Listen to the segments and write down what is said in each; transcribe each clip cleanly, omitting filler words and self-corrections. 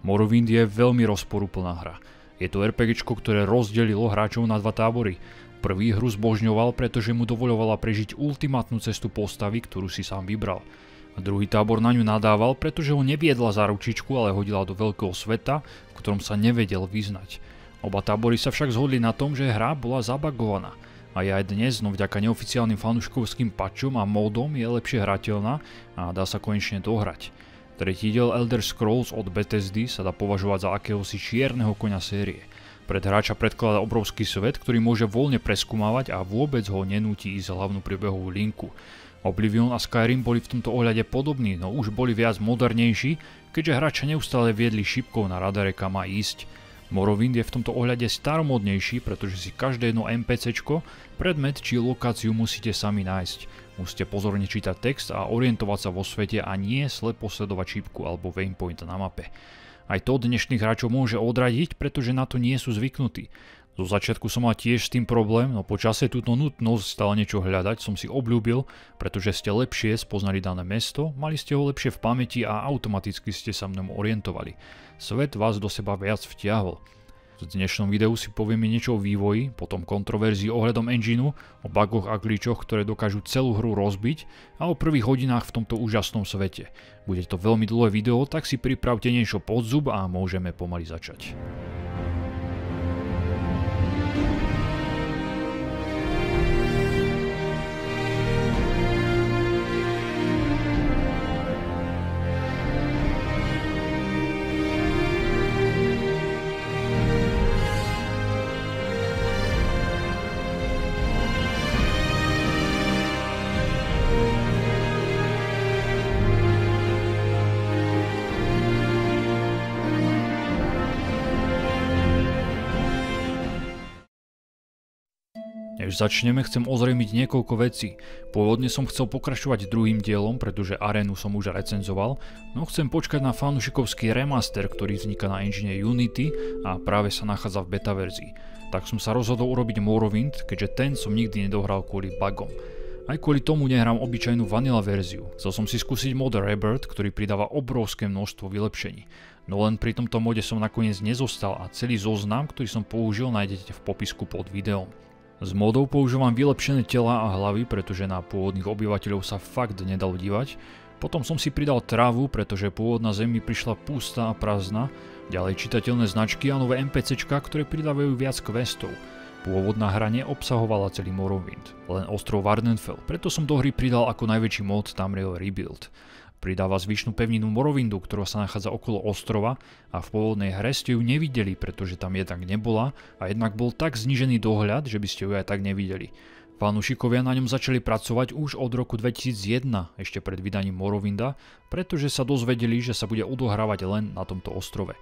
Morrowind je veľmi rozporuplná hra. Je to RPGčko, ktoré rozdelilo hráčov na dva tábory. Prvý hru zbožňoval, pretože mu dovoľovala prežiť ultimátnu cestu postavy, ktorú si sám vybral. A druhý tábor na ňu nadával, pretože ho neviedla za ručičku, ale hodila do veľkého sveta, v ktorom sa nevedel vyznať. Oba tábory sa však zhodli na tom, že hra bola zabagovaná. A aj dnes, no vďaka neoficiálnym fanúškovským patchom a módom je lepšie hrateľná a dá sa konečne dohrať. Tretí diel Elder Scrolls od Bethesdy sa dá považovať za akéhosi čierneho koňa série. Pred hráča predkladá obrovský svet, ktorý môže voľne preskúmavať a vôbec ho nenúti ísť hlavnú príbehovú linku. Oblivion a Skyrim boli v tomto ohľade podobní, no už boli viac modernejší, keďže hráča neustále viedli šipkou na radare, kam má ísť. Morrowind je v tomto ohľade staromodnejší, pretože si každé jedno NPCčko, predmet či lokáciu musíte sami nájsť. Musíte pozorne čítať text a orientovať sa vo svete a nie slepo sledovať šípku alebo waypoint na mape. Aj to dnešných hráčov môže odradiť, pretože na to nie sú zvyknutí. Zo začiatku som mal tiež s tým problém, no po čase túto nutnosť stále niečo hľadať som si obľúbil, pretože ste lepšie spoznali dané mesto, mali ste ho lepšie v pamäti a automaticky ste sa v ňom orientovali. Svet vás do seba viac vtiahol. V dnešnom videu si povieme niečo o vývoji, potom kontroverzii ohľadom engineu, o bugoch a glitchoch, ktoré dokážu celú hru rozbiť a o prvých hodinách v tomto úžasnom svete. Bude to veľmi dlhé video, tak si pripravte niečo pod zub a môžeme pomaly začať. Než začneme, chcem ozrejmiť niekoľko vecí. Pôvodne som chcel pokračovať druhým dielom, pretože arénu som už recenzoval, no chcem počkať na fanúšikovský remaster, ktorý vzniká na engine Unity a práve sa nachádza v beta verzii. Tak som sa rozhodol urobiť Morrowind, keďže ten som nikdy nedohral kvôli bugom. Aj kvôli tomu nehrám obyčajnú vanilla verziu. Chcel som si skúsiť mod Rebirth, ktorý pridáva obrovské množstvo vylepšení. No len pri tomto mode som nakoniec nezostal a celý zoznam, ktorý som použil, nájdete v popisku pod videom. S modou používam vylepšené tela a hlavy, pretože na pôvodných obyvateľov sa fakt nedalo dívať. Potom som si pridal trávu, pretože pôvodná zem mi prišla pustá a prázdna. Ďalej čitateľné značky a nové NPCčka, ktoré pridávajú viac questov. Pôvodná hra neobsahovala celý Morrowind, len ostrov Vvardenfell, preto som do hry pridal ako najväčší mod Tamriel Rebuild. Pridáva zvyšnú pevninu Morrowindu, ktorá sa nachádza okolo ostrova a v pôvodnej hre ste ju nevideli, pretože tam jednak nebola a jednak bol tak znížený dohľad, že by ste ju aj tak nevideli. Fanúšikovia na ňom začali pracovať už od roku 2001, ešte pred vydaním Morrowinda, pretože sa dozvedeli, že sa bude odohrávať len na tomto ostrove.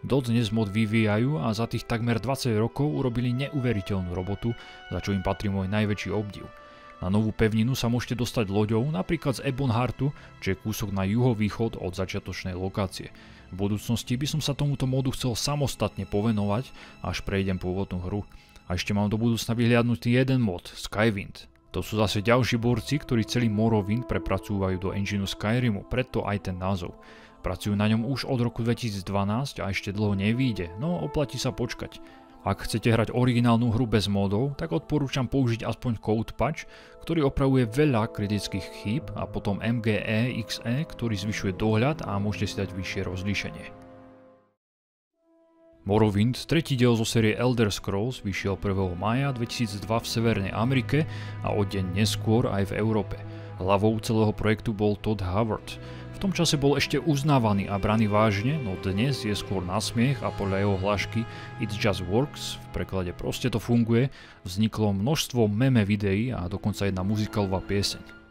Dodnes mod vyvíjajú a za tých takmer 20 rokov urobili neuveriteľnú robotu, za čo im patrí môj najväčší obdiv. Na novú pevninu sa môžete dostať loďou, napríklad z Ebonheartu, čo je kúsok na juhovýchod od začiatočnej lokácie. V budúcnosti by som sa tomuto modu chcel samostatne povenovať, až prejdem pôvodnú hru. A ešte mám do budúcna vyhliadnutý jeden mod, Skywind. To sú zase ďalší borci, ktorí celý Morrowind prepracúvajú do engineu Skyrimu, preto aj ten názov. Pracujú na ňom už od roku 2012 a ešte dlho nevyjde, no oplatí sa počkať. Ak chcete hrať originálnu hru bez módov, tak odporúčam použiť aspoň Code Patch, ktorý opravuje veľa kritických chýb a potom MGE.exe, ktorý zvyšuje dohľad a môžete si dať vyššie rozlíšenie. Morrowind, tretí diel zo série Elder Scrolls, vyšiel 1. mája 2002 v Severnej Amerike a o deň neskôr aj v Európe. Hlavou celého projektu bol Todd Howard. V tom čase bol ešte uznávaný a braný vážne, no dnes je skôr na smiech a podľa jeho hlášky It Just Works, v preklade proste to funguje, vzniklo množstvo meme videí a dokonca jedna muzikálová pieseň.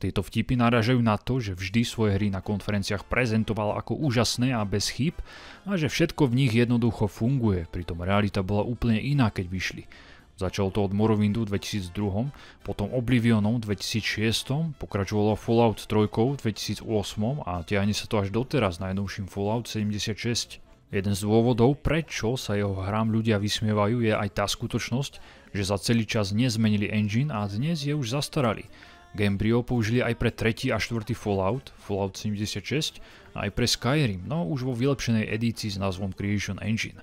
Tieto vtipy narážajú na to, že vždy svoje hry na konferenciách prezentoval ako úžasné a bez chýb a že všetko v nich jednoducho funguje, pritom realita bola úplne iná, keď vyšli. Začalo to od Morrowindu v 2002, potom Oblivionom v 2006, pokračovalo Fallout 3 v 2008 a tiahne sa to až doteraz najnovším Fallout 76. Jeden z dôvodov, prečo sa jeho hrám ľudia vysmievajú, je aj tá skutočnosť, že za celý čas nezmenili engine a dnes je už zastaralý. Gamebryo použili aj pre 3. a 4. Fallout 76 a aj pre Skyrim, no už vo vylepšenej edícii s názvom Creation Engine.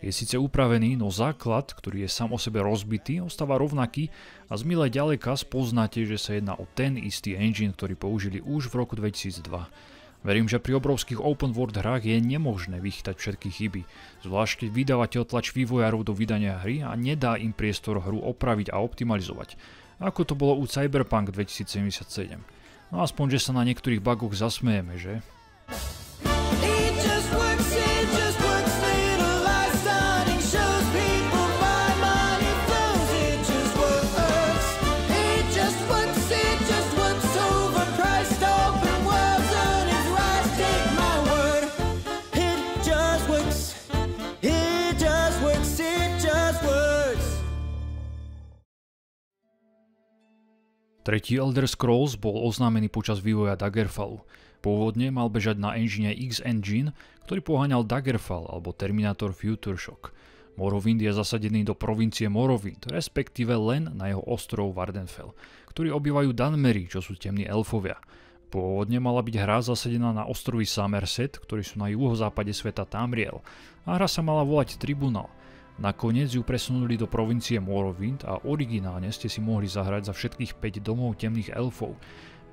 Je síce upravený, no základ, ktorý je sám o sebe rozbitý, ostáva rovnaký a z milé ďaleka spoznáte, že sa jedná o ten istý engine, ktorý použili už v roku 2002. Verím, že pri obrovských open world hrách je nemožné vychytať všetky chyby, zvlášť keď vydavateľ tlačí vývojárov do vydania hry a nedá im priestor hru opraviť a optimalizovať, ako to bolo u Cyberpunk 2077. No aspoň, že sa na niektorých bugoch zasmejeme, že? Tretí Elder Scrolls bol oznámený počas vývoja Daggerfallu. Pôvodne mal bežať na engine X-Engine, ktorý poháňal Daggerfall alebo Terminator Future Shock. Morrowind je zasadený do provincie Morrowind, respektíve len na jeho ostrov Vvardenfell, ktorý obývajú Dunmeri, čo sú temní elfovia. Pôvodne mala byť hra zasadená na ostrovy Somerset, ktorí sú na juhozápade sveta Tamriel, a hra sa mala volať Tribunal. Nakoniec ju presunuli do provincie Morrowind a originálne ste si mohli zahrať za všetkých 5 domov temných elfov,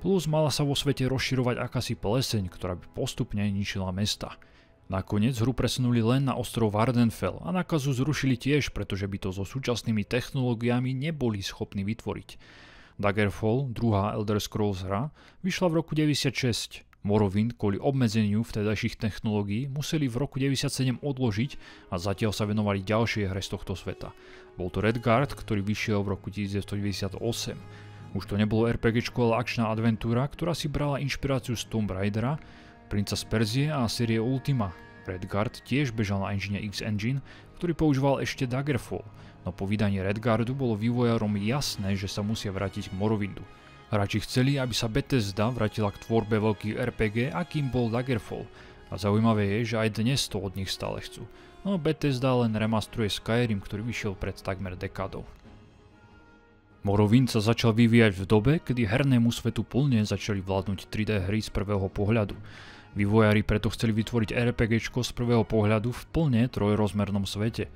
plus mala sa vo svete rozširovať akási pleseň, ktorá by postupne ničila mesta. Nakoniec hru presunuli len na ostrov Vvardenfell a nákazu zrušili tiež, pretože by to so súčasnými technológiami neboli schopní vytvoriť. Daggerfall, druhá Elder Scrolls hra, vyšla v roku 96. Morrowind kvôli obmedzeniu vtedajších technológií museli v roku 97 odložiť a zatiaľ sa venovali ďalšej hre z tohto sveta. Bol to Redguard, ktorý vyšiel v roku 1998. Už to nebolo RPGčko, ale akčná adventúra, ktorá si brala inšpiráciu z Tomb Raidera, Princa z Perzie a série Ultima. Redguard tiež bežal na engine X-Engine, ktorý používal ešte Daggerfall, no po vydaní Redguardu bolo vývojárom jasné, že sa musia vrátiť k Morrowindu. Hráči chceli, aby sa Bethesda vrátila k tvorbe veľkých RPG, akým bol Daggerfall. A zaujímavé je, že aj dnes to od nich stále chcú. No Bethesda len remasteruje Skyrim, ktorý vyšiel pred takmer dekádou. Morrowind sa začal vyvíjať v dobe, kedy hernému svetu plne začali vládnuť 3D hry z prvého pohľadu. Vývojári preto chceli vytvoriť RPGčko z prvého pohľadu v plne trojrozmernom svete.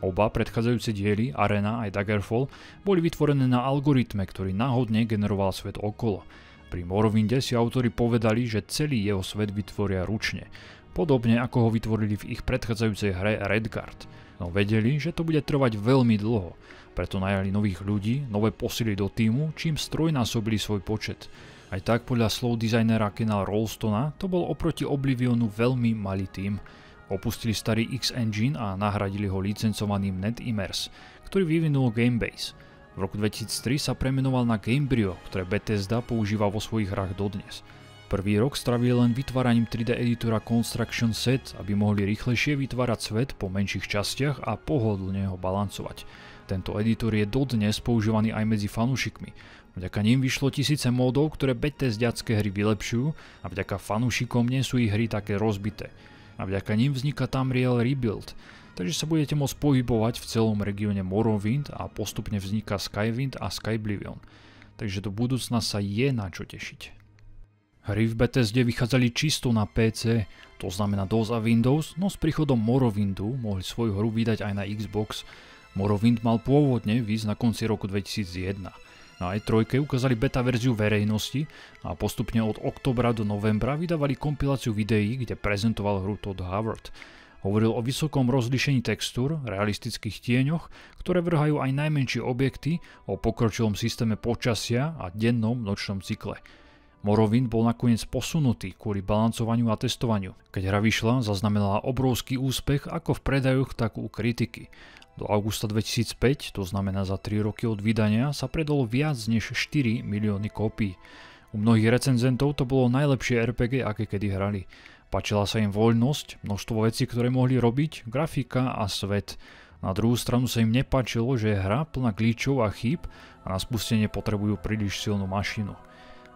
Oba predchádzajúce diely, Arena aj Daggerfall, boli vytvorené na algoritme, ktorý náhodne generoval svet okolo. Pri Morrowinde si autori povedali, že celý jeho svet vytvoria ručne, podobne ako ho vytvorili v ich predchádzajúcej hre Redguard. No vedeli, že to bude trvať veľmi dlho, preto najali nových ľudí, nové posily do týmu, čím strojnásobili svoj počet. Aj tak podľa slov dizajnera Kena Rolstona to bol oproti Oblivionu veľmi malý tím. Opustili starý X-Engine a nahradili ho licencovaným NetImmers, ktorý vyvinul Gamebase. V roku 2003 sa premenoval na Gamebryo, ktoré Bethesda používa vo svojich hrách dodnes. Prvý rok stravili len vytváraním 3D editora Construction Set, aby mohli rýchlejšie vytvárať svet po menších častiach a pohodlne ho balancovať. Tento editor je dodnes používaný aj medzi fanúšikmi. Vďaka ním vyšlo tisíce módov, ktoré Bethesdiacké hry vylepšujú a vďaka fanúšikom nie sú ich hry také rozbité. A vďaka ním vzniká Tamriel Rebuild, takže sa budete môcť pohybovať v celom regióne Morrowind a postupne vzniká Skywind a Skyblivion, takže do budúcna sa je na čo tešiť. Hry v Bethesde vychádzali čisto na PC, to znamená DOS a Windows, no s príchodom Morrowindu mohli svoju hru vydať aj na Xbox. Morrowind mal pôvodne výjsť na konci roku 2001. Na E3 ukázali beta verziu verejnosti a postupne od októbra do novembra vydávali kompiláciu videí, kde prezentoval hru Todd Howard. Hovoril o vysokom rozlíšení textúr, realistických tieňoch, ktoré vrhajú aj najmenšie objekty, o pokročilom systéme počasia a dennom nočnom cykle. Morrowind bol nakoniec posunutý kvôli balancovaniu a testovaniu. Keď hra vyšla, zaznamenala obrovský úspech ako v predajoch, tak u kritiky. Do augusta 2005, to znamená za 3 roky od vydania, sa predalo viac než 4 milióny kópií. U mnohých recenzentov to bolo najlepšie RPG, aké kedy hrali. Páčila sa im voľnosť, množstvo vecí, ktoré mohli robiť, grafika a svet. Na druhú stranu sa im nepáčilo, že je hra plná glitchov a chýb a na spustenie potrebujú príliš silnú mašinu.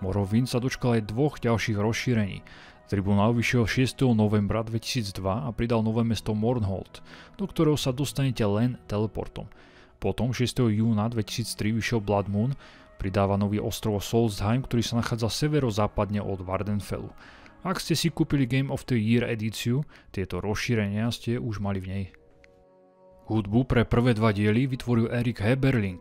Morrowind sa dočkal aj dvoch ďalších rozšírení. Tribunál vyšiel 6. novembra 2002 a pridal nové mesto Mournhold, do ktorého sa dostanete len teleportom. Potom 6. júna 2003 vyšiel Blood Moon, pridáva nový ostrov Solstheim, ktorý sa nachádza severozápadne od Vvardenfellu. Ak ste si kúpili Game of the Year edíciu, tieto rozšírenia ste už mali v nej. Hudbu pre prvé dva diely vytvoril Erik Heberling.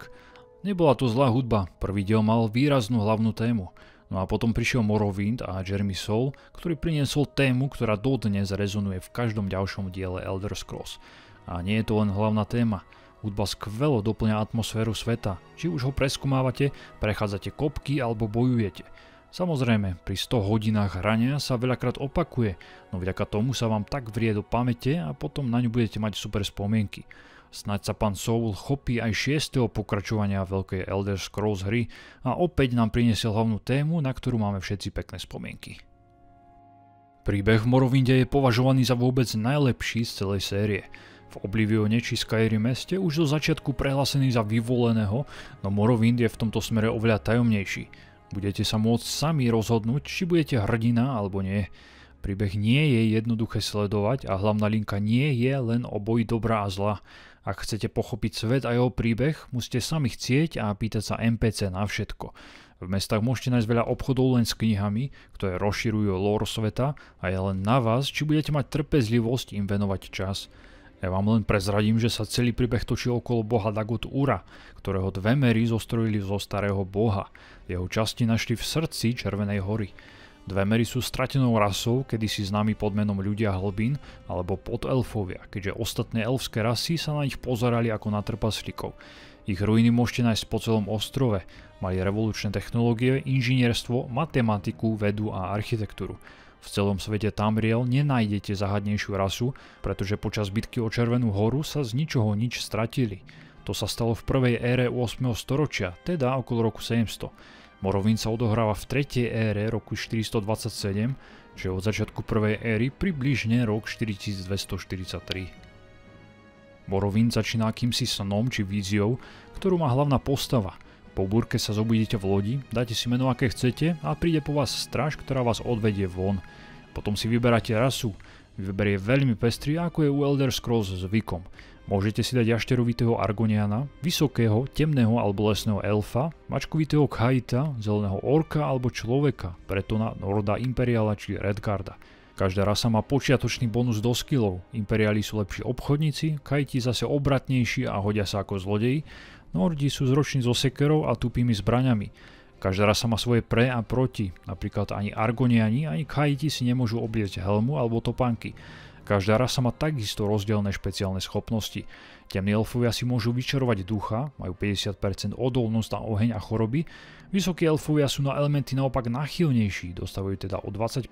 Nebola to zlá hudba, prvý diel mal výraznú hlavnú tému. No a potom prišiel Morrowind a Jeremy Soule, ktorý priniesol tému, ktorá dodnes rezonuje v každom ďalšom diele Elder Scrolls. A nie je to len hlavná téma. Hudba skvelo doplňa atmosféru sveta, či už ho preskúmávate, prechádzate kopky alebo bojujete. Samozrejme, pri 100 hodinách hrania sa veľakrát opakuje, no vďaka tomu sa vám tak vrie do pamäte a potom na ňu budete mať super spomienky. Snáď sa pán Soule chopí aj 6. pokračovania veľkej Elder Scrolls hry a opäť nám priniesie hlavnú tému, na ktorú máme všetci pekné spomienky. Príbeh v Morrowinde je považovaný za vôbec najlepší z celej série. V Oblivione či Skyrime ste už zo začiatku prehlásený za vyvoleného, no Morrowind je v tomto smere oveľa tajomnejší. Budete sa môcť sami rozhodnúť, či budete hrdina alebo nie. Príbeh nie je jednoduché sledovať a hlavná linka nie je len o boji dobra a zla. Ak chcete pochopiť svet a jeho príbeh, musíte sami chcieť a pýtať sa NPC na všetko. V mestách môžete nájsť veľa obchodov len s knihami, ktoré rozširujú lore sveta a je len na vás, či budete mať trpezlivosť im venovať čas. Ja vám len prezradím, že sa celý príbeh točí okolo boha Dagot-Ura, ktorého Dwemery zostrojili zo starého boha. Jeho časti našli v srdci Červenej hory. Dwemery sú stratenou rasou, kedysi známi pod menom ľudia hlbín alebo podelfovia, keďže ostatné elfské rasy sa na nich pozerali ako na trpaslíkov. Ich ruiny môžete nájsť po celom ostrove. Mali revolučné technológie, inžinierstvo, matematiku, vedu a architektúru. V celom svete Tamriel nenájdete záhadnejšiu rasu, pretože počas bitky o Červenú horu sa z ničoho nič stratili. To sa stalo v prvej ére 8. storočia, teda okolo roku 700. Morrowind sa odohráva v 3. ére roku 427, čo je od začiatku prvej éry približne rok 4243. Morrowind začína akýmsi snom či víziou, ktorú má hlavná postava. Po búrke sa zobudíte v lodi, dáte si meno aké chcete a príde po vás stráž, ktorá vás odvedie von. Potom si vyberáte rasu. Výber je veľmi pestrý, ako je u Elder Scrolls zvykom. Môžete si dať jašterovitého Argoniana, vysokého, temného alebo lesného elfa, mačkovitého Khaita, zeleného orka alebo človeka, Bretona, Norda, Imperiala či Redguarda. Každá rasa má počiatočný bonus do skillov, Imperiali sú lepší obchodníci, Khaiti zase obratnejší a hodia sa ako zlodeji, Nordi sú zroční so sekerou a tupými zbraňami. Každá rasa má svoje pre a proti, napríklad ani Argoniani, ani Khaiti si nemôžu obliecť helmu alebo topánky. Každá rasa má takisto rozdielne špeciálne schopnosti. Temní elfovia si môžu vyčarovať ducha, majú 50% odolnosť na oheň a choroby, vysokí elfovia sú na elementy naopak náchylnejší, dostávajú teda o 25%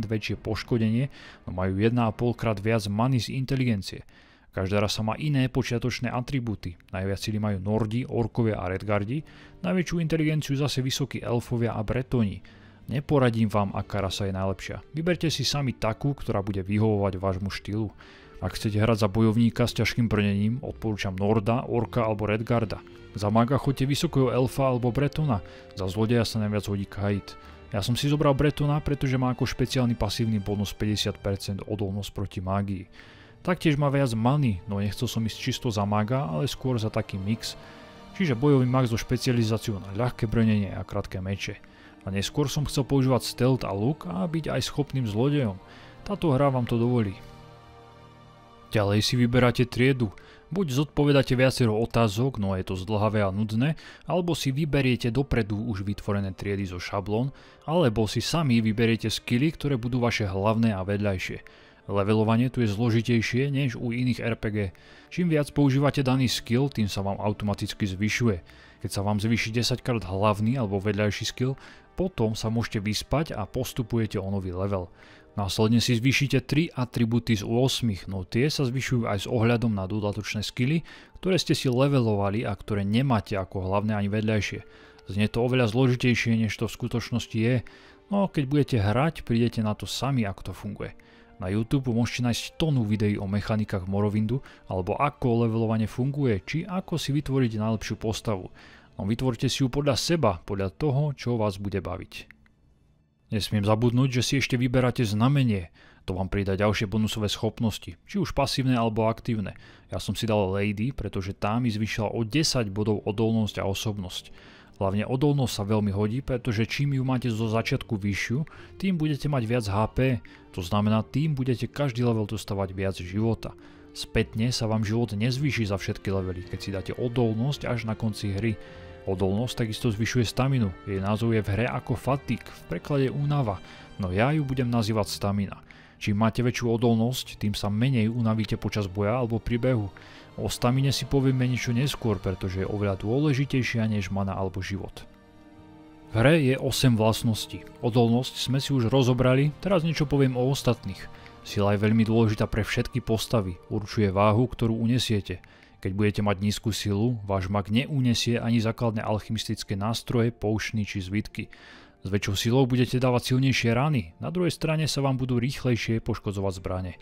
väčšie poškodenie, no majú 1,5 krát viac many z inteligencie. Každá rasa má iné počiatočné atribúty, najviac sily majú Nordi, Orkovia a Redguardi, najväčšiu inteligenciu zase vysokí elfovia a Bretoni. Neporadím vám, aká rasa je najlepšia. Vyberte si sami takú, ktorá bude vyhovovať vášmu štýlu. Ak chcete hrať za bojovníka s ťažkým brnením, odporúčam Norda, Orka alebo Redguarda. Za maga choďte vysokého elfa alebo Bretona, za zlodeja sa najviac hodí Khait. Ja som si zobral Bretona, pretože má ako špeciálny pasívny bonus 50% odolnosť proti mágii. Taktiež má viac many, no nechcel som ísť čisto za maga, ale skôr za taký mix. Čiže bojový mag so špecializáciou na ľahké brnenie a krátke meče. A neskôr som chcel používať stealth a luk a byť aj schopným zlodejom. Táto hra vám to dovolí. Ďalej si vyberáte triedu. Buď zodpovedáte viacero otázok, no je to zdĺhavé a nudné, alebo si vyberiete dopredu už vytvorené triedy zo šablón, alebo si sami vyberiete skilly, ktoré budú vaše hlavné a vedľajšie. Levelovanie tu je zložitejšie než u iných RPG. Čím viac používate daný skill, tým sa vám automaticky zvyšuje. Keď sa vám zvýši 10 krát hlavný alebo vedľajší skill, potom sa môžete vyspať a postupujete o nový level. Následne si zvýšite 3 atribúty z 8, no tie sa zvyšujú aj s ohľadom na dodatočné skilly, ktoré ste si levelovali a ktoré nemáte ako hlavné ani vedľajšie. Znie to oveľa zložitejšie, než to v skutočnosti je, no keď budete hrať, prídete na to sami, ako to funguje. Na YouTube môžete nájsť tonu videí o mechanikách Morrowindu, alebo ako levelovanie funguje, či ako si vytvoriť najlepšiu postavu. No vytvorte si ju podľa seba, podľa toho, čo vás bude baviť. Nesmiem zabudnúť, že si ešte vyberáte znamenie. To vám pridá ďalšie bonusové schopnosti, či už pasívne alebo aktívne. Ja som si dal Lady, pretože tá mi zvýšila o 10 bodov odolnosť a osobnosť. Hlavne odolnosť sa veľmi hodí, pretože čím ju máte zo začiatku vyššiu, tým budete mať viac HP, to znamená tým budete každý level dostávať viac života. Spätne sa vám život nezvýši za všetky levely, keď si dáte odolnosť až na konci hry. Odolnosť takisto zvyšuje staminu, jej názov je v hre ako fatigue, v preklade únava, no ja ju budem nazývať stamina. Čím máte väčšiu odolnosť, tým sa menej unavíte počas boja alebo pri behu. O stamine si povieme niečo neskôr, pretože je oveľa dôležitejšia než mana alebo život. V hre je 8 vlastností. Odolnosť sme si už rozobrali, teraz niečo poviem o ostatných. Sila je veľmi dôležitá pre všetky postavy, určuje váhu, ktorú unesiete. Keď budete mať nízku silu, váš mag neunesie ani základné alchymistické nástroje, poučny či zvitky. S väčšou silou budete dávať silnejšie rany, na druhej strane sa vám budú rýchlejšie poškodzovať zbrane.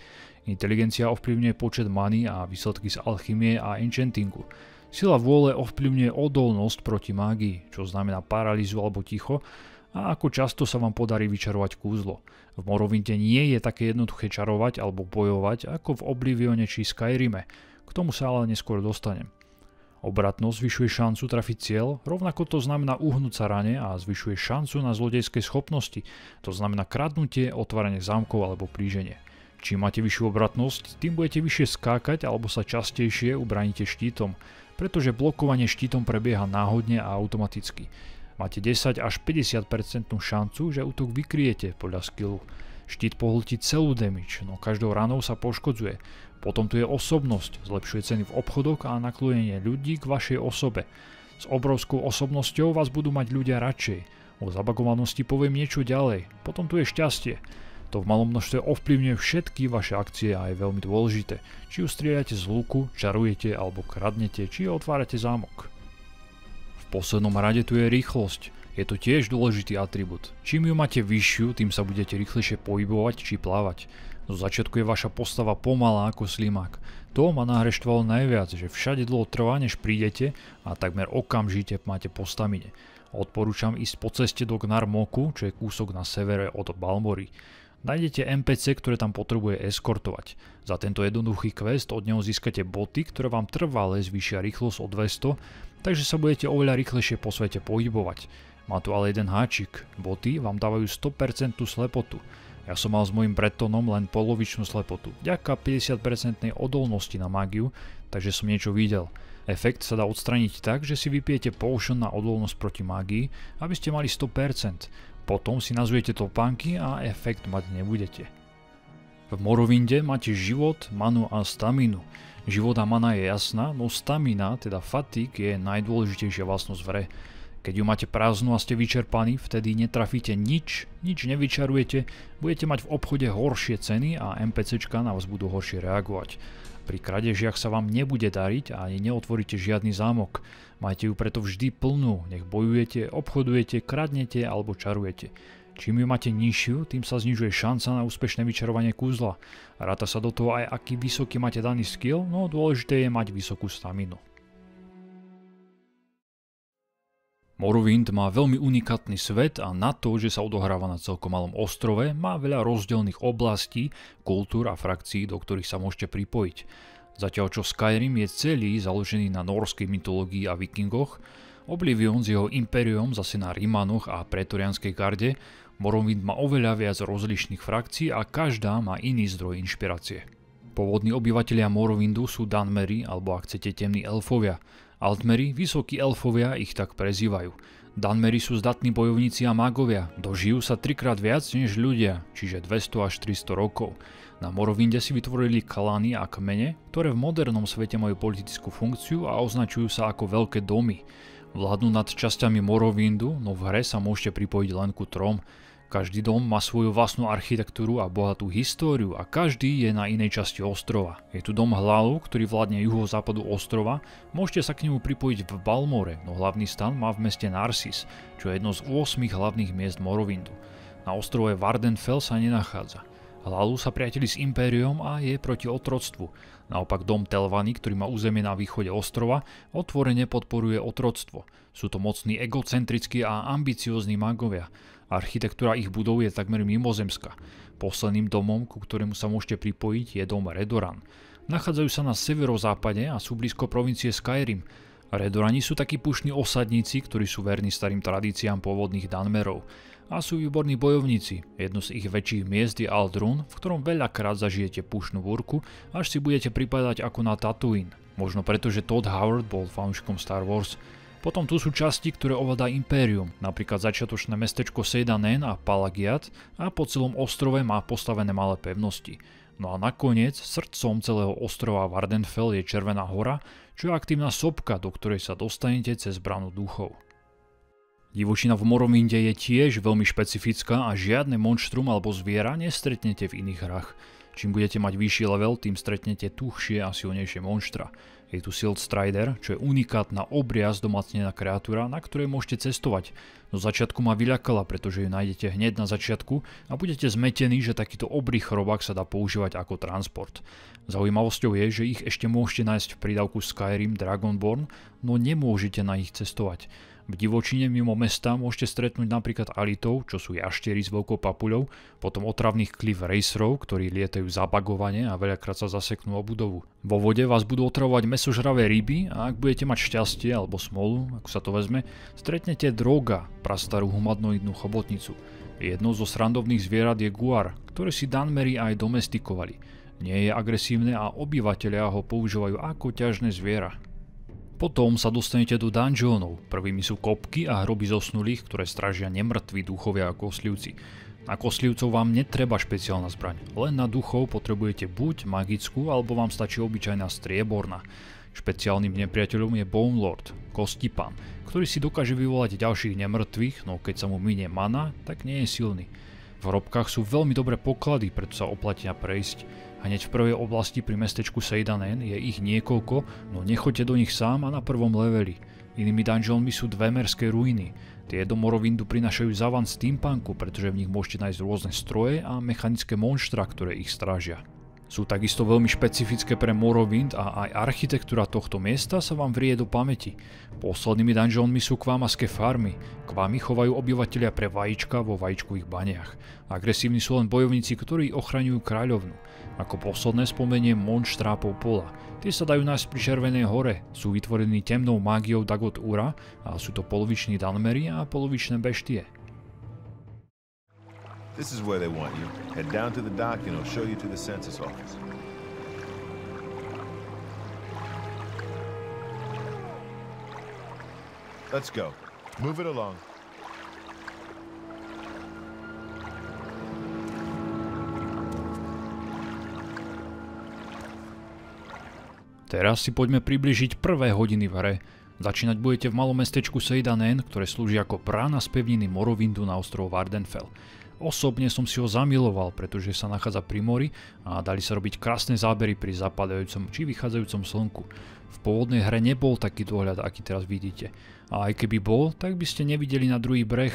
Inteligencia ovplyvňuje počet many a výsledky z alchymie a enchantingu. Sila vôle ovplyvňuje odolnosť proti mágii, čo znamená paralýzu alebo ticho, a ako často sa vám podarí vyčarovať kúzlo. V Morrowinde nie je také jednoduché čarovať alebo bojovať ako v Oblivione či Skyrime, k tomu sa ale neskôr dostanem. Obratnosť zvyšuje šancu trafiť cieľ, rovnako to znamená uhnúť sa rane a zvyšuje šancu na zlodejské schopnosti, to znamená kradnutie, otváranie zámkov alebo plíženie. Čím máte vyššiu obratnosť, tým budete vyššie skákať alebo sa častejšie ubránite štítom, pretože blokovanie štítom prebieha náhodne a automaticky. Máte 10 až 50% šancu, že útok vykryjete podľa skillu. Štít pohltí celú damage, no každou ranou sa poškodzuje. Potom tu je osobnosť, zlepšuje ceny v obchodoch a naklonenie ľudí k vašej osobe. S obrovskou osobnosťou vás budú mať ľudia radšej. O zabagovanosti poviem niečo ďalej. Potom tu je šťastie. To v malom množstve ovplyvňuje všetky vaše akcie a je veľmi dôležité. Či už strieľate z luku, čarujete alebo kradnete, či otvárate zámok. V poslednom rade tu je rýchlosť. Je to tiež dôležitý atribút. Čím ju máte vyššiu, tým sa budete rýchlejšie pohybovať či plávať. Zo začiatku je vaša postava pomalá ako slimák. To ma na hre štvalo najviac, že všade dlho trvá, než prídete a takmer okamžite máte po stamine. Odporúčam ísť po ceste do Gnar Moku, čo je kúsok na severe od Balmory. Nájdete NPC, ktoré tam potrebuje eskortovať. Za tento jednoduchý quest od neho získate boty, ktoré vám trvale zvýšia rýchlosť o 200, takže sa budete oveľa rýchlejšie po svete pohybovať. Má tu ale jeden háčik. Boty vám dávajú 100% slepotu. Ja som mal s mojím Bretonom len polovičnú slepotu, vďaka 50% odolnosti na mágiu, takže som niečo videl. Efekt sa dá odstraniť tak, že si vypijete potion na odolnosť proti mágii, aby ste mali 100%. Potom si nazujete topánky a efekt mať nebudete. V Morrowinde máte život, manu a staminu. Život a mana je jasná, no stamina, teda fatigue, je najdôležitejšia vlastnosť v hre. Keď ju máte prázdnu a ste vyčerpaní, vtedy netrafíte nič nevyčarujete, budete mať v obchode horšie ceny a NPCčka na vás budú horšie reagovať. Pri kradežiach sa vám nebude dariť a ani neotvoríte žiadny zámok. Majte ju preto vždy plnú, nech bojujete, obchodujete, kradnete alebo čarujete. Čím ju máte nižšiu, tým sa znižuje šanca na úspešné vyčarovanie kúzla. Ráta sa do toho aj aký vysoký máte daný skill, no dôležité je mať vysokú staminu. Morrowind má veľmi unikátny svet a na to, že sa odohráva na celkom malom ostrove, má veľa rozdielnych oblastí, kultúr a frakcií, do ktorých sa môžete pripojiť. Zatiaľ čo Skyrim je celý založený na nórskej mytológii a vikingoch, Oblivion s jeho impériom zase na Rimanoch a pretorianskej garde, Morrowind má oveľa viac rozlišných frakcií a každá má iný zdroj inšpirácie. Pôvodní obyvatelia Morrowindu sú Dunmeri, alebo ak chcete temní elfovia. Altmeri, vysokí elfovia, ich tak prezývajú. Dunmeri sú zdatní bojovníci a mágovia, dožijú sa 3-krát viac než ľudia, čiže 200 až 300 rokov. Na Morrowinde si vytvorili klany a kmene, ktoré v modernom svete majú politickú funkciu a označujú sa ako veľké domy. Vládnu nad časťami Morrowindu, no v hre sa môžete pripojiť len ku trom. Každý dom má svoju vlastnú architektúru a bohatú históriu a každý je na inej časti ostrova. Je tu dom Hlalu, ktorý vládne juhozápadu ostrova, môžete sa k nemu pripojiť v Balmore, no hlavný stan má v meste Narsis, čo je jedno z 8 hlavných miest Morrowindu. Na ostrove Vardenfell sa nenachádza. Hlalu sa priateli s Impériom a je proti otroctvu. Naopak dom Telvanny, ktorý má územie na východe ostrova, otvorene podporuje otroctvo. Sú to mocní, egocentrickí a ambiciózni magovia. Architektúra ich budov je takmer mimozemská. Posledným domom, ku ktorému sa môžete pripojiť, je dom Redoran. Nachádzajú sa na severozápade a sú blízko provincie Skyrim. Redorani sú takí púštni osadníci, ktorí sú verní starým tradíciám pôvodných Dunmerov. A sú výborní bojovníci. Jedno z ich väčších miest je Aldrun, v ktorom veľakrát zažijete púštnu búrku, až si budete pripadať ako na Tatooine. Možno preto, že Todd Howard bol fanúšikom Star Wars. Potom tu sú časti, ktoré ovládá Impérium, napríklad začiatočné mestečko Seidanen a Palagiat, a po celom ostrove má postavené malé pevnosti. No a nakoniec srdcom celého ostrova Vvardenfell je Červená hora, čo je aktívna sopka, do ktorej sa dostanete cez bránu duchov. Divočina v Morrowinde je tiež veľmi špecifická a žiadne monštrum alebo zviera nestretnete v iných hrách. Čím budete mať vyšší level, tým stretnete tuhšie a silnejšie monštra. Je tu Silt Strider, čo je unikátna obria zdomacnená kreatúra, na ktorej môžete cestovať. Do začiatku ma vyľakala, pretože ju nájdete hneď na začiatku a budete zmetení, že takýto obrý chrobák sa dá používať ako transport. Zaujímavosťou je, že ich ešte môžete nájsť v prídavku Skyrim Dragonborn, no nemôžete na nich cestovať. V divočine mimo mesta môžete stretnúť napríklad alitov, čo sú jaštieri s veľkou papuľou, potom otravných cliff racerov, ktorí lietajú zabagovane a veľakrát sa zaseknú o budovu. Vo vode vás budú otravovať mäsožravé ryby a ak budete mať šťastie alebo smolu, ako sa to vezme, stretnete droga, prastarú humanoidnú chobotnicu. Jednou zo srandovných zvierat je guar, ktoré si Dunmeri aj domestikovali. Nie je agresívne a obyvatelia ho používajú ako ťažné zviera. Potom sa dostanete do dungeonov. Prvými sú kopky a hroby zosnulých, ktoré strážia nemrtví duchovia a koslivci. Na koslivcov vám netreba špeciálna zbraň, len na duchov potrebujete buď magickú, alebo vám stačí obyčajná strieborná. Špeciálnym nepriateľom je Bone Lord, Kostipan, ktorý si dokáže vyvolať ďalších nemrtvých, no keď sa mu minie mana, tak nie je silný. V hrobkách sú veľmi dobré poklady, preto sa oplatia prejsť. Hneď v prvej oblasti pri mestečku Seidanen je ich niekoľko, no nechoďte do nich sám a na prvom leveli. Inými dungeonmi sú dve merské ruiny. Tie do Morrowindu prinášajú závan steampunku, pretože v nich môžete nájsť rôzne stroje a mechanické monštra, ktoré ich strážia. Sú takisto veľmi špecifické pre Morrowind a aj architektúra tohto miesta sa vám vrie do pamäti. Poslednými dungeonmi sú kvámaské farmy. Kvámy chovajú obyvatelia pre vajíčka vo vajíčkových baniach. Agresívni sú len bojovníci, ktorí ochraňujú kráľovnu. Ako posledné spomeniem monštrá popola. Tie sa dajú nájsť pri Červenej hore. Sú vytvorení temnou mágiou Dagot Ura a sú to poloviční Dunmeri a polovičné beštie. This is where they want you. Head down to the dock and I'll show you to the census office. Let's go. Move it along. Teraz si poďme približiť prvé hodiny v hre. Začínať budete v malom mestečku Seidanen, ktoré slúži ako brána z pevniny Morrowindu na ostrov Vvardenfell. Osobne som si ho zamiloval, pretože sa nachádza pri mori a dali sa robiť krásne zábery pri zapadajúcom či vychádzajúcom slnku. V pôvodnej hre nebol taký dohľad, aký teraz vidíte. A aj keby bol, tak by ste nevideli na druhý breh.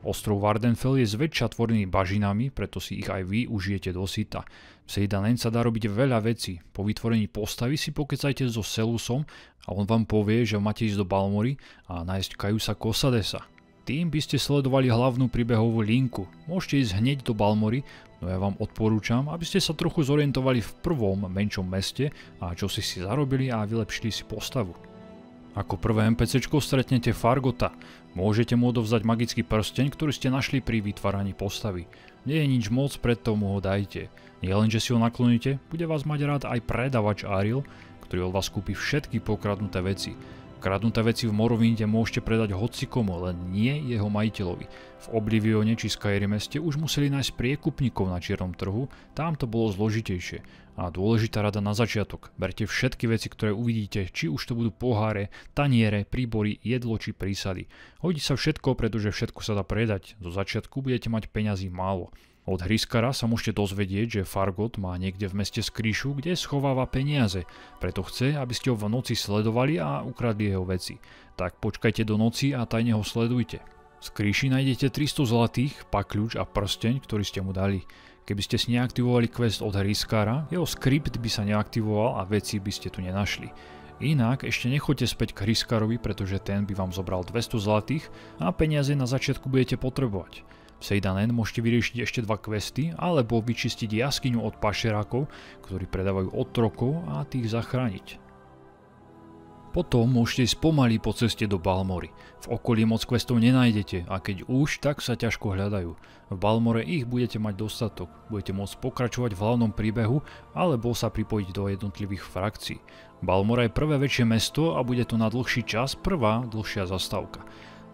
Ostrov Vvardenfell je zväčša tvorený bažinami, preto si ich aj vy užijete do syta. V Seidanen sa dá robiť veľa vecí. Po vytvorení postavy si pokecajte so Selusom a on vám povie, že máte ísť do Balmory a nájsť Caiusa Cosadesa. Tým by ste sledovali hlavnú príbehovú linku. Môžete ísť hneď do Balmory, no ja vám odporúčam, aby ste sa trochu zorientovali v prvom menšom meste a čo si zarobili a vylepšili si postavu. Ako prvé NPCčko stretnete Fargota. Môžete mu odovzdať magický prsteň, ktorý ste našli pri vytváraní postavy. Nie je nič moc, preto mu ho dajte. Nie len, že si ho nakloníte, bude vás mať rád aj predavač Ariel, ktorý od vás kúpi všetky pokradnuté veci. Kradnuté veci v Morrowinde môžete predať hocikomu, len nie jeho majiteľovi. V Oblivione či Skyrime ste už museli nájsť priekupníkov na čiernom trhu, tam to bolo zložitejšie. A dôležitá rada na začiatok, berte všetky veci, ktoré uvidíte, či už to budú poháre, taniere, príbory, jedlo či prísady. Hodí sa všetko, pretože všetko sa dá predať, zo začiatku budete mať peňazí málo. Od Hriskara sa môžete dozvedieť, že Fargot má niekde v meste skrýšu, kde schováva peniaze, preto chce, aby ste ho v noci sledovali a ukradli jeho veci. Tak počkajte do noci a tajne ho sledujte. Z kríši nájdete 300 zlatých, pakľuč a prsteň, ktorý ste mu dali. Keby ste si neaktivovali quest od Hriskára, jeho skript by sa neaktivoval a veci by ste tu nenašli. Inak ešte nechoďte späť k Hriskárovi, pretože ten by vám zobral 200 zlatých a peniaze na začiatku budete potrebovať. V Seyda-Nen môžete vyriešiť ešte 2 questy, alebo vyčistiť jaskyňu od pašerákov, ktorí predávajú otrokov a tých zachrániť. Potom môžete ísť pomaly po ceste do Balmory. V okolí moc questov nenájdete a keď už, tak sa ťažko hľadajú. V Balmore ich budete mať dostatok, budete môcť pokračovať v hlavnom príbehu alebo sa pripojiť do jednotlivých frakcií. Balmora je prvé väčšie mesto a bude to na dlhší čas prvá dlhšia zastávka.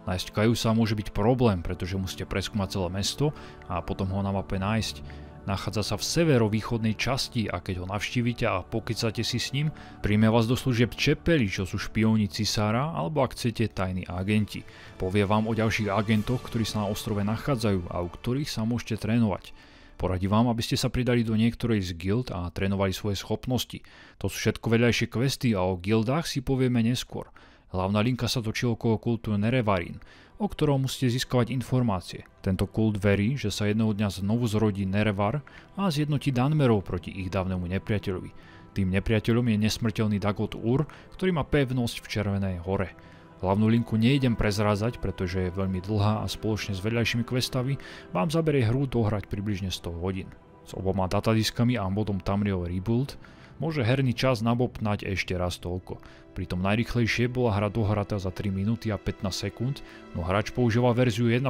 Nájsť Kaiusa môže byť problém, pretože musíte preskúmať celé mesto a potom ho na mape nájsť. Nachádza sa v severovýchodnej časti a keď ho navštívite a pokecáte si s ním, príjme vás do služieb čepeli, čo sú špióni cisára alebo ak chcete tajní agenti. Povie vám o ďalších agentoch, ktorí sa na ostrove nachádzajú a u ktorých sa môžete trénovať. Poradí vám, aby ste sa pridali do niektorej z guild a trénovali svoje schopnosti. To sú všetko vedľajšie questy a o guildách si povieme neskôr. Hlavná linka sa točí okolo kultu Nerevarin, o ktorom musíte získavať informácie. Tento kult verí, že sa jedného dňa znovu zrodí Nerevar a zjednotí Dunmerov proti ich dávnemu nepriateľovi. Tým nepriateľom je nesmrteľný Dagot Ur, ktorý má pevnosť v Červenej hore. Hlavnú linku nejdem prezrázať, pretože je veľmi dlhá a spoločne s vedľajšími questami vám zaberie hru dohrať približne 100 hodín. S oboma datadiskami a modom Tamriel Rebuild môže herný čas nabobtnať ešte raz toľko. Pritom najrýchlejšie bola hra dohratá za 3 minúty a 15 sekúnd, no hráč používa verziu 1.0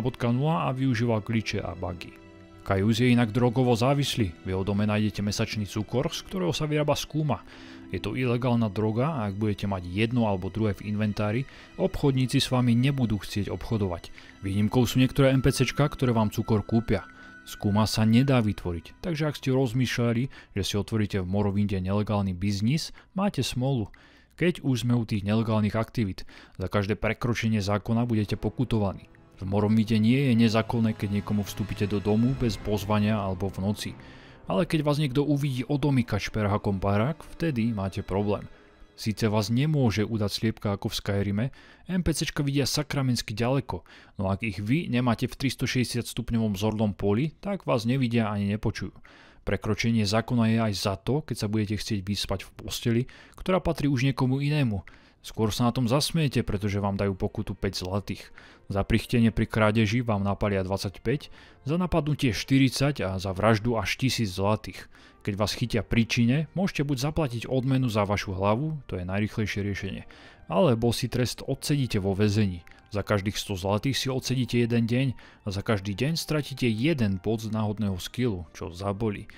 a využíva glitche a bugy. Kaius je inak drogovo závislý, v jeho dome nájdete mesačný cukor, z ktorého sa vyrába skúma. Je to ilegálna droga a ak budete mať jedno alebo druhé v inventári, obchodníci s vami nebudú chcieť obchodovať. Výnimkou sú niektoré NPCčka, ktoré vám cukor kúpia. Skúma sa nedá vytvoriť, takže ak ste rozmýšľali, že si otvoríte v Morrowinde nelegálny biznis, máte smolu. Keď už sme u tých nelegálnych aktivít, za každé prekročenie zákona budete pokutovaní. V Morrowinde nie je nezákonné, keď niekomu vstúpite do domu bez pozvania alebo v noci. Ale keď vás niekto uvidí odomýkať šperhakom barák, vtedy máte problém. Síce vás nemôže udať sliepka ako v Skyrime, NPCčka vidia sakramensky ďaleko, no ak ich vy nemáte v 360 stupňovom zornom poli, tak vás nevidia ani nepočujú. Prekročenie zákona je aj za to, keď sa budete chcieť vyspať v posteli, ktorá patrí už niekomu inému. Skôr sa na tom zasmiete, pretože vám dajú pokutu 5 zlatých. Za prichtenie pri krádeži vám napalia 25, za napadnutie 40 a za vraždu až 1000 zlatých. Keď vás chytia pri čine, môžete buď zaplatiť odmenu za vašu hlavu, to je najrýchlejšie riešenie, alebo si trest odsedíte vo väzení. Za každých 100 zlatých si odsedíte jeden deň a za každý deň stratíte jeden bod z náhodného skillu, čo zabolí.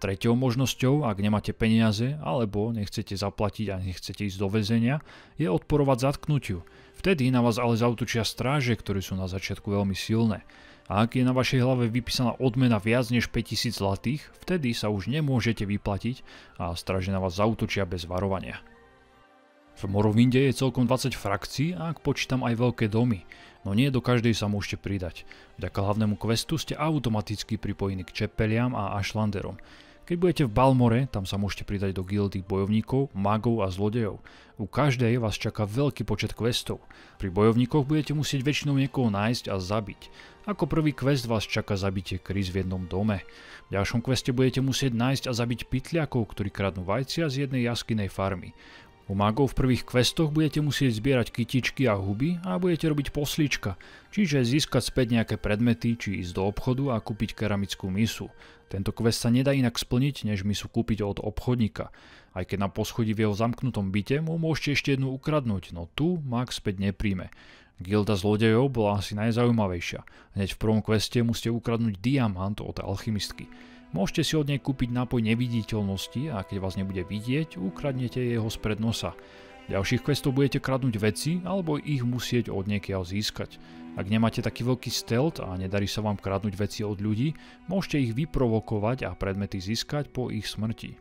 Treťou možnosťou, ak nemáte peniaze alebo nechcete zaplatiť a nechcete ísť do väzenia, je odporovať zatknutiu. Vtedy na vás ale zaútočia stráže, ktoré sú na začiatku veľmi silné. A ak je na vašej hlave vypísaná odmena viac než 5000 zlatých, vtedy sa už nemôžete vyplatiť a stráže na vás zaútočia bez varovania. V Morrowinde je celkom 20 frakcií a ak počítam aj veľké domy, no nie do každej sa môžete pridať. Vďaka hlavnému questu ste automaticky pripojení k čepeliam a Ashlanderom. Keď budete v Balmore, tam sa môžete pridať do gildy bojovníkov, magov a zlodejov. U každej vás čaká veľký počet questov. Pri bojovníkoch budete musieť väčšinou niekoho nájsť a zabiť. Ako prvý quest vás čaká zabitie Kris v jednom dome. V ďalšom queste budete musieť nájsť a zabiť pytliakov, ktorí kradnú vajcia z jednej jaskynej farmy. U magov v prvých questoch budete musieť zbierať kytičky a huby a budete robiť poslíčka, čiže získať späť nejaké predmety či ísť do obchodu a kúpiť keramickú misu. Tento quest sa nedá inak splniť, než misu kúpiť od obchodníka. Aj keď na poschodí v jeho zamknutom byte mu môžete ešte jednu ukradnúť, no tu mag späť nepríjme. Gilda zlodejov bola asi najzaujímavejšia. Hneď v prvom queste musíte ukradnúť diamant od alchymistky. Môžete si od nej kúpiť nápoj neviditeľnosti a keď vás nebude vidieť, ukradnete jeho spred nosa. V ďalších questov budete kradnúť veci alebo ich musieť od niekiaľ získať. Ak nemáte taký veľký stealth a nedarí sa vám kradnúť veci od ľudí, môžete ich vyprovokovať a predmety získať po ich smrti.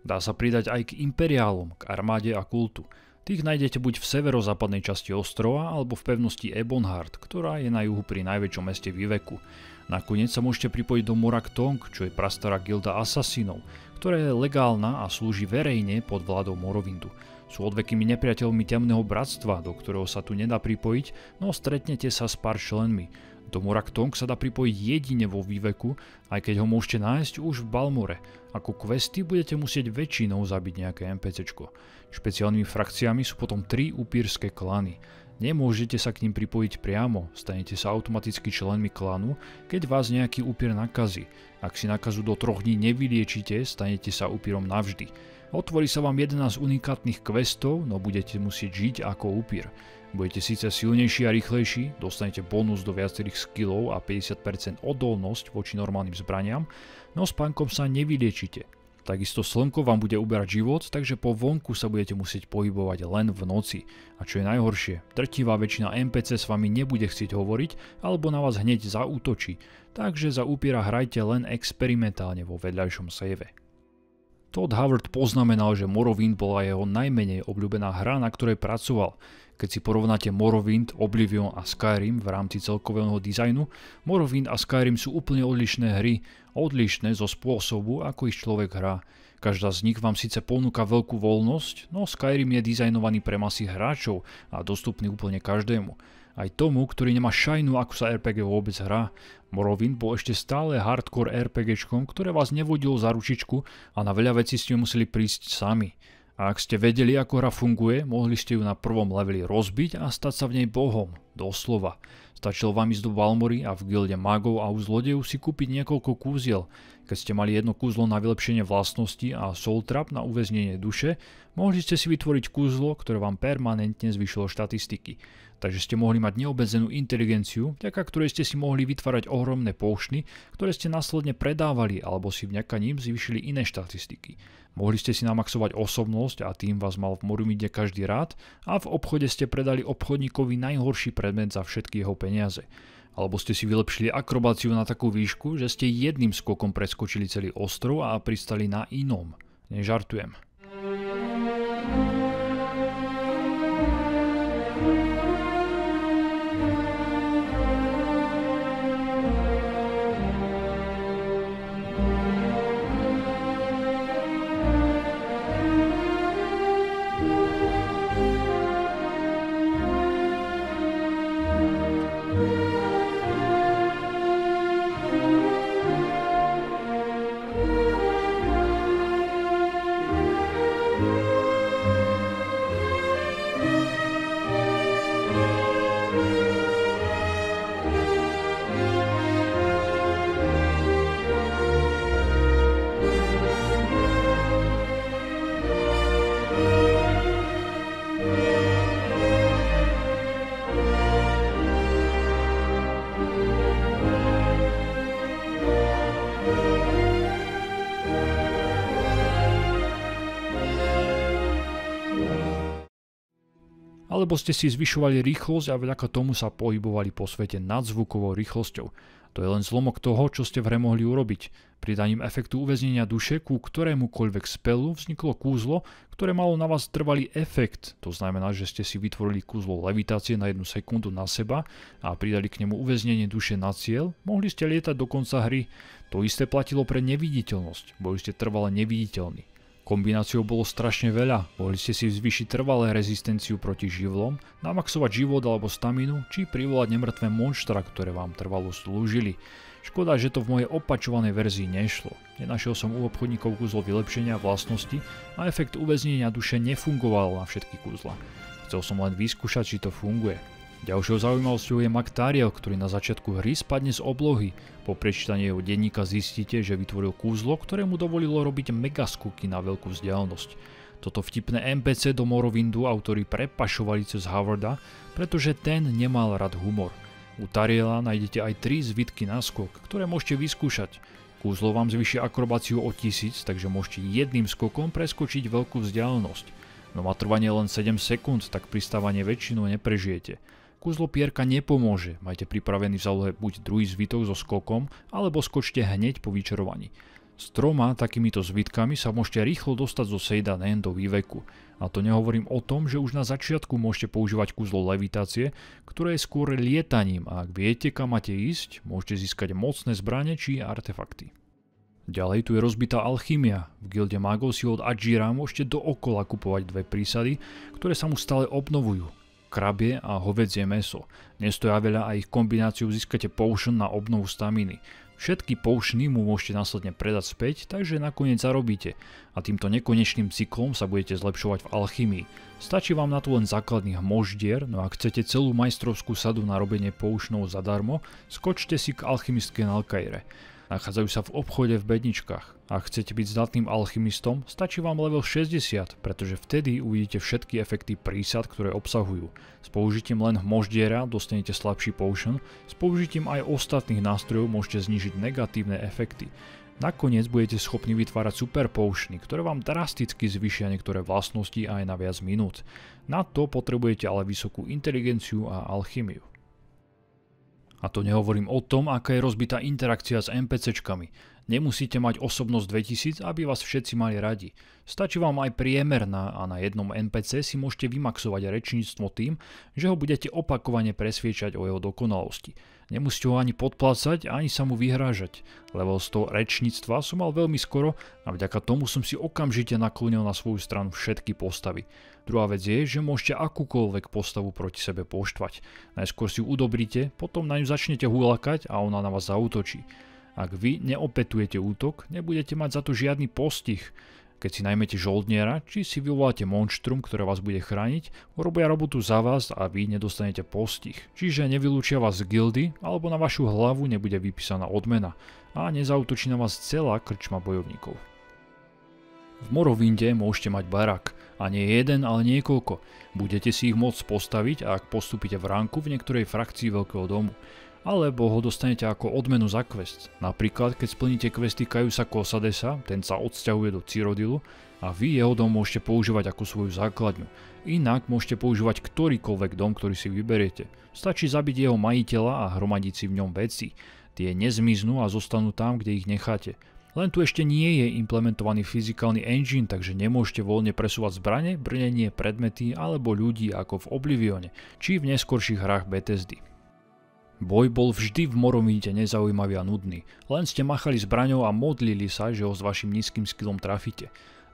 Dá sa pridať aj k imperiálom, k armáde a kultu. Tých nájdete buď v severozápadnej časti ostrova alebo v pevnosti Ebonheart, ktorá je na juhu pri najväčšom meste Viveku. Nakoniec sa môžete pripojiť do Morak Tong, čo je prastará gilda asasínov, ktorá je legálna a slúži verejne pod vládou Morrowindu. Sú odvekými nepriateľmi temného bratstva, do ktorého sa tu nedá pripojiť, no stretnete sa s pár členmi. Do Moraktonk sa dá pripojiť jedine vo výveku, aj keď ho môžete nájsť už v Balmore. Ako questy budete musieť väčšinou zabiť nejaké NPCčko. Špeciálnymi frakciami sú potom 3 upírske klany. Nemôžete sa k ním pripojiť priamo, stanete sa automaticky členmi klanu, keď vás nejaký upír nakazí. Ak si nakazu do 3 dní nevyliečite, stanete sa upírom navždy. Otvorí sa vám 11 unikátnych questov, no budete musieť žiť ako upír. Budete síce silnejší a rýchlejší, dostanete bonus do viacerých skillov a 50% odolnosť voči normálnym zbraniam, no spánkom sa nevyliečite. Takisto slnko vám bude uberať život, takže po vonku sa budete musieť pohybovať len v noci. A čo je najhoršie, drtivá väčšina NPC s vami nebude chcieť hovoriť alebo na vás hneď zaútočí, takže za upíra hrajte len experimentálne vo vedľajšom save. Todd Howard poznamenal, že Morrowind bola jeho najmenej obľúbená hra, na ktorej pracoval. Keď si porovnáte Morrowind, Oblivion a Skyrim v rámci celkového dizajnu, Morrowind a Skyrim sú úplne odlišné hry, odlišné zo spôsobu, ako ich človek hrá. Každá z nich vám síce ponúka veľkú voľnosť, no Skyrim je dizajnovaný pre masy hráčov a dostupný úplne každému. Aj tomu, ktorý nemá šajnu, ako sa RPG vôbec hrá. Morrowind bol ešte stále hardcore RPGčkom, ktoré vás nevodilo za ručičku a na veľa vecí ste museli prísť sami. A ak ste vedeli, ako hra funguje, mohli ste ju na prvom leveli rozbiť a stať sa v nej bohom. Doslova. Stačilo vám ísť do Balmory a v gilde magov a u zlodejov si kúpiť niekoľko kúziel. Keď ste mali jedno kúzlo na vylepšenie vlastnosti a soul trap na uväznenie duše, mohli ste si vytvoriť kúzlo, ktoré vám permanentne zvyšilo štatistiky. Takže ste mohli mať neobmedzenú inteligenciu, vďaka ktorej ste si mohli vytvárať ohromné pošny, ktoré ste následne predávali alebo si vďaka ním zvýšili iné štatistiky. Mohli ste si namaxovať osobnosť a tým vás mal v Morrowinde každý rád a v obchode ste predali obchodníkovi najhorší predmet za všetky jeho peniaze. Alebo ste si vylepšili akrobáciu na takú výšku, že ste jedným skokom preskočili celý ostrov a pristali na inom. Nežartujem. Alebo ste si zvyšovali rýchlosť a vďaka tomu sa pohybovali po svete nadzvukovou rýchlosťou. To je len zlomok toho, čo ste v hre mohli urobiť. Pridaním efektu uväznenia duše ku ktorémukoľvek spelu vzniklo kúzlo, ktoré malo na vás trvalý efekt. To znamená, že ste si vytvorili kúzlo levitácie na 1 sekundu na seba a pridali k nemu uväznenie duše na cieľ, mohli ste lietať do konca hry. To isté platilo pre neviditeľnosť, boli ste trvale neviditeľní. Kombináciou bolo strašne veľa, mohli ste si zvýšiť trvalé rezistenciu proti živlom, namaxovať život alebo staminu, či privolať nemrtvé monštra, ktoré vám trvalo slúžili. Škoda, že to v mojej opačovanej verzii nešlo. Nenašiel som u obchodníkov kúzlo vylepšenia vlastnosti a efekt uväznenia duše nefungoval na všetky kúzla. Chcel som len vyskúšať, či to funguje. Ďalšou zaujímavosťou je Magtariel, ktorý na začiatku hry spadne z oblohy. Po prečítaní jeho denníka zistíte, že vytvoril kúzlo, ktoré mu dovolilo robiť megaskúky na veľkú vzdialenosť. Toto vtipné NPC do Morrowindu autori prepašovali cez Howarda, pretože ten nemal rád humor. U Tariela nájdete aj 3 zvitky na skok, ktoré môžete vyskúšať. Kúzlo vám zvýši akrobáciu o 1000, takže môžete jedným skokom preskočiť veľkú vzdialenosť. No má trvanie len 7 sekúnd, tak pristávanie väčšinou neprežijete. Kúzlo pierka nepomôže, majte pripravený v zálohe buď druhý zvitok so skokom, alebo skočte hneď po vyčarovaní. S 3 takýmito zvitkami sa môžete rýchlo dostať zo Seyda-Nen do výveku. A to nehovorím o tom, že už na začiatku môžete používať kúzlo levitácie, ktoré je skôr lietaním a ak viete, kam máte ísť, môžete získať mocné zbrane či artefakty. Ďalej tu je rozbitá alchymia. V gilde magov si od Ajira môžete dookola kupovať dve prísady, ktoré sa mu stále obnovujú. Krabie a hovädzie mäso. Nestoja veľa a ich kombináciou získate potion na obnovu staminy. Všetky potiony mu môžete následne predať späť, takže nakoniec zarobíte. A týmto nekonečným cyklom sa budete zlepšovať v alchymii. Stačí vám na to len základný hmoždier, no ak chcete celú majstrovskú sadu na robenie potionov zadarmo, skočte si k alchymistke na Alkaire. Nachádzajú sa v obchode v bedničkách. Ak chcete byť zdatným alchymistom, stačí vám level 60, pretože vtedy uvidíte všetky efekty prísad, ktoré obsahujú. S použitím len hmoždiera dostanete slabší potion, s použitím aj ostatných nástrojov môžete znížiť negatívne efekty. Nakoniec budete schopní vytvárať super potiony, ktoré vám drasticky zvýšia niektoré vlastnosti aj na viac minút. Na to potrebujete ale vysokú inteligenciu a alchymiu. A to nehovorím o tom, aká je rozbitá interakcia s NPCčkami. Nemusíte mať osobnosť 2000, aby vás všetci mali radi. Stačí vám aj priemerná a na jednom NPC si môžete vymaxovať rečníctvo tým, že ho budete opakovane presviečať o jeho dokonalosti. Nemusíte ho ani podplácať, ani sa mu vyhrážať. Level 100 rečníctva som mal veľmi skoro a vďaka tomu som si okamžite naklonil na svoju stranu všetky postavy. Druhá vec je, že môžete akúkoľvek postavu proti sebe poštvať. Najskôr si ju udobríte, potom na ňu začnete hulakať a ona na vás zaútočí. Ak vy neopetujete útok, nebudete mať za to žiadny postih. Keď si najmete žoldniera, či si vyvoláte monštrum, ktoré vás bude chrániť, urobia robotu za vás a vy nedostanete postih. Čiže nevylúčia vás z gildy, alebo na vašu hlavu nebude vypísaná odmena a nezautočí na vás celá krčma bojovníkov. V Morrowinde môžete mať barak. A nie jeden, ale niekoľko. Budete si ich môcť postaviť, ak postúpite v ranku v niektorej frakcii Veľkého domu. Alebo ho dostanete ako odmenu za quest. Napríklad, keď splníte questy Kaiusa Kosadesa, ten sa odsťahuje do Cyrodiilu a vy jeho dom môžete používať ako svoju základňu. Inak môžete používať ktorýkoľvek dom, ktorý si vyberiete. Stačí zabiť jeho majiteľa a hromadiť si v ňom veci. Tie nezmiznú a zostanú tam, kde ich necháte. Len tu ešte nie je implementovaný fyzikálny engine, takže nemôžete voľne presúvať zbrane, brnenie, predmety alebo ľudí ako v Oblivione, či v neskorších hrách Bethesdy. Boj bol vždy v Morrowinde nezaujímavý a nudný, len ste machali zbraňou a modlili sa, že ho s vašim nízkym skillom trafíte.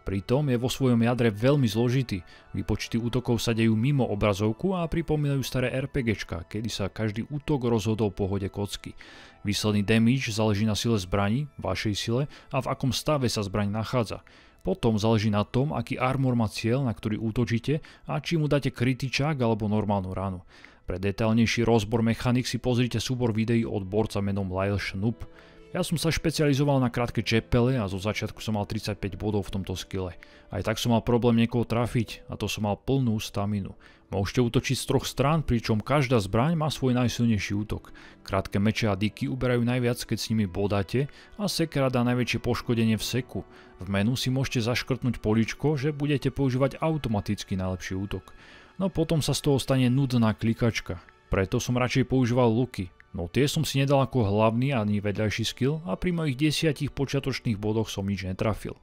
Pritom je vo svojom jadre veľmi zložitý, výpočty útokov sa dejú mimo obrazovku a pripomínajú staré RPGčka, kedy sa každý útok rozhodol po hode kocky. Výsledný damage záleží na sile zbraní, vašej sile a v akom stave sa zbraň nachádza. Potom záleží na tom, aký armor má cieľ, na ktorý útočíte a či mu dáte kritičák alebo normálnu ranu. Pre detailnejší rozbor mechanik si pozrite súbor videí od borca menom Lyle Schnupp. Ja som sa špecializoval na krátke čepele a zo začiatku som mal 35 bodov v tomto skille. Aj tak som mal problém niekoho trafiť a to som mal plnú staminu. Môžete útočiť z troch strán, pričom každá zbraň má svoj najsilnejší útok. Krátke meče a diky uberajú najviac, keď s nimi bodáte a sekera dá najväčšie poškodenie v seku. V menu si môžete zaškrtnúť políčko, že budete používať automaticky najlepší útok. No potom sa z toho stane nudná klikačka. Preto som radšej používal luky. No tie som si nedal ako hlavný ani vedľajší skill a pri mojich 10 počiatočných bodoch som nič netrafil.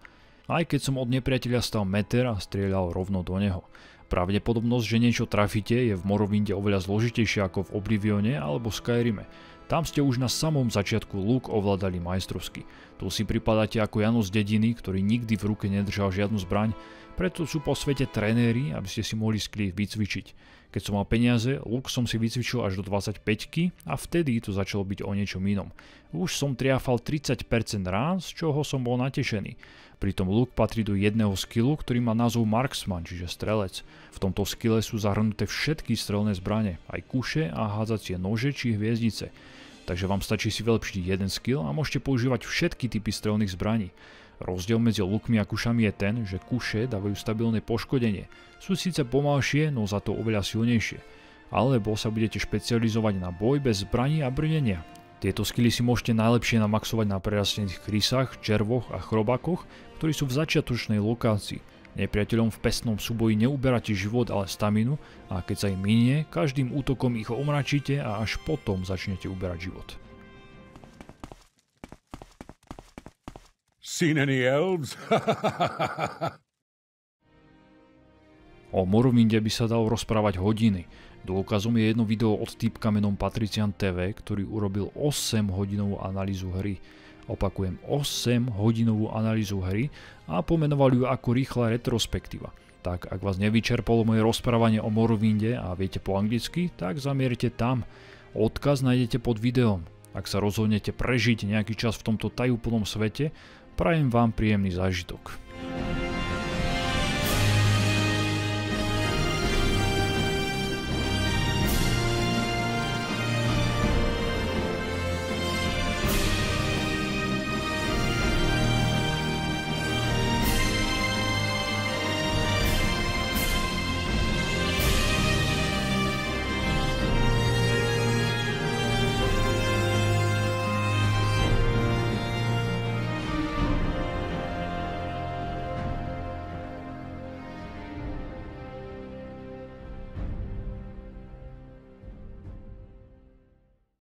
Aj keď som od nepriateľa stal meter a strieľal rovno do neho. Pravdepodobnosť, že niečo trafíte je v Morrowinde oveľa zložitejšia ako v Oblivione alebo Skyrime. Tam ste už na samom začiatku luk ovládali majstrovsky. Tu si pripadáte ako Jano z dediny, ktorý nikdy v ruke nedržal žiadnu zbraň, preto sú po svete trenéri, aby ste si mohli skly vycvičiť. Keď som mal peniaze, luk som si vycvičil až do 25-ky a vtedy to začalo byť o niečom inom. Už som triafal 30% rán, z čoho som bol natešený. Pritom luk patrí do jedného skillu, ktorý má názov Marksman, čiže strelec. V tomto skille sú zahrnuté všetky strelné zbrane, aj kuše a hádzacie nože či hviezdice. Takže vám stačí si vylepšiť jeden skill a môžete používať všetky typy strelných zbraní. Rozdiel medzi lukmi a kušami je ten, že kuše dávajú stabilné poškodenie. Sú síce pomalšie, no za to oveľa silnejšie. Alebo sa budete špecializovať na boj bez zbraní a brnenia. Tieto skily si môžete najlepšie namaxovať na prerastených krysách, červoch a chrobákoch, ktorí sú v začiatočnej lokácii. Nepriateľom v pestnom súboji neuberáte život, ale staminu a keď sa im minie, každým útokom ich omračíte a až potom začnete uberať život. Seen any elves? O Morrowinde by sa dalo rozprávať hodiny. Dôkazom je jedno video od týpka menom Patrician TV, ktorý urobil 8-hodinovú analýzu hry. Opakujem, 8-hodinovú analýzu hry a pomenoval ju ako rýchla retrospektíva. Tak ak vás nevyčerpalo moje rozprávanie o Morrowinde a viete po anglicky, tak zamierte tam. Odkaz nájdete pod videom. Ak sa rozhodnete prežiť nejaký čas v tomto tajúplnom svete, prajem vám príjemný zážitok.